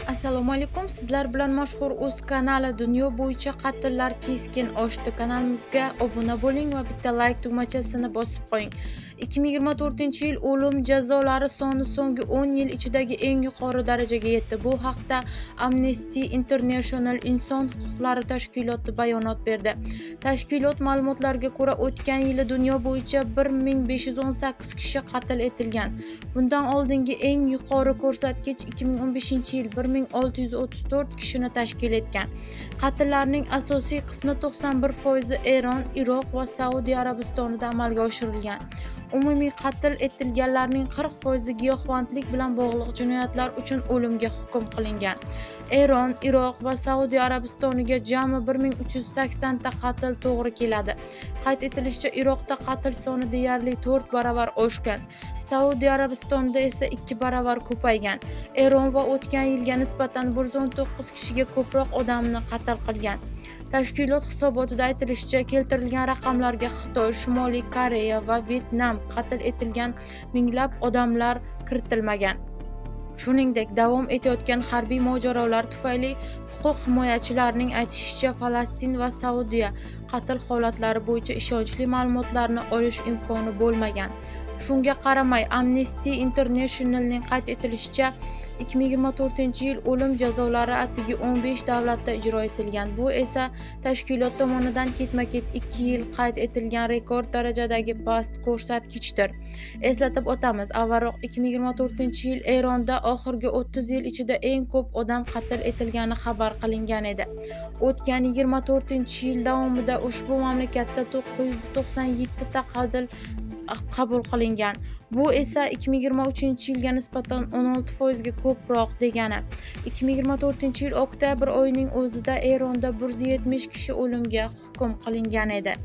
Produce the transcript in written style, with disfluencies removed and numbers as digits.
Assalomu alaykum. Sizlar bilan mashhur o'z kanali Dunyo bo'yicha qatllar keskin oshdi. Kanalimizga obuna bo'ling va bitta like tugmachasini bosib qo'ying. 2024-yil o'lim jazolari soni so'nggi 10 yil ichidagi eng yuqori darajaga yetdi. Bu haqda Amnesty International inson huquqlari tashkiloti bayonot berdi. Tashkilot ma'lumotlariga ko'ra, o'tgan yili dunyo bo'yicha 1518 kishi qatl etilgan. Bundan oldingi eng yuqori ko'rsatkich 2015-yil 1634 kishini tashkil etgan. Qatllarning asosiy qismi 91% Eron, Iroq va Saudiya Arabistonida amalga oshirilgan. Umumiy qatl etilganlarning 40% giyohvandlik bilan bog'liq jinoyatlar uchun o'limga hukm qilingan. Eron, Iroq va Saudiya Arabistoniga jami 1380 ta qatl to'g'ri keladi. Qayd etilishicha, Iroqda qatl soni deyarli 4 baravar oshgan. Saudiya Arabistonida esa 2 baravar ko'paygan. Eron va o'tgan yilga nisbatan 119 kishiga ko'proq odamni qatl qilgan. Tashkilot hisobotida aytilishicha, keltirilgan raqamlarga Xitoy, Shimoliy Koreya va Vyetnam qatl etilgan minglab odamlar kiritilmagan. Shuningdek, davom etayotgan harbiy mojarolar tufayli huquq himoyachilarning aytishicha, Falastin va Saudiya qatl holatlari bo'yicha ishonchli ma'lumotlarni olish imkoni bo'lmagan. Shunga qaramay, Amnesty International'ning qayd etilishicha, 2024-yil o'lim jazolari atigi 15 davlatda ijro etilgan. Bu esa tashkilot tomonidan ketma-ket 2 yil qayd etilgan rekord darajadagi past ko'rsatkichdir. Eslatib o'tamiz, avvalroq 2024-yil Eronda oxirgi 30 yil ichida eng ko'p odam qatl etilgani xabar qilingan edi. O'tgan 24-yil davomida ushbu mamlakatda 997 ta qatl qabul qilingan. Bu esa 2023-yilga nisbatan 16% ga ko'proq degani. 2024-yil oktyabr oyining o'zida Eronda 170 kishi o'limga hukm qilingan edi.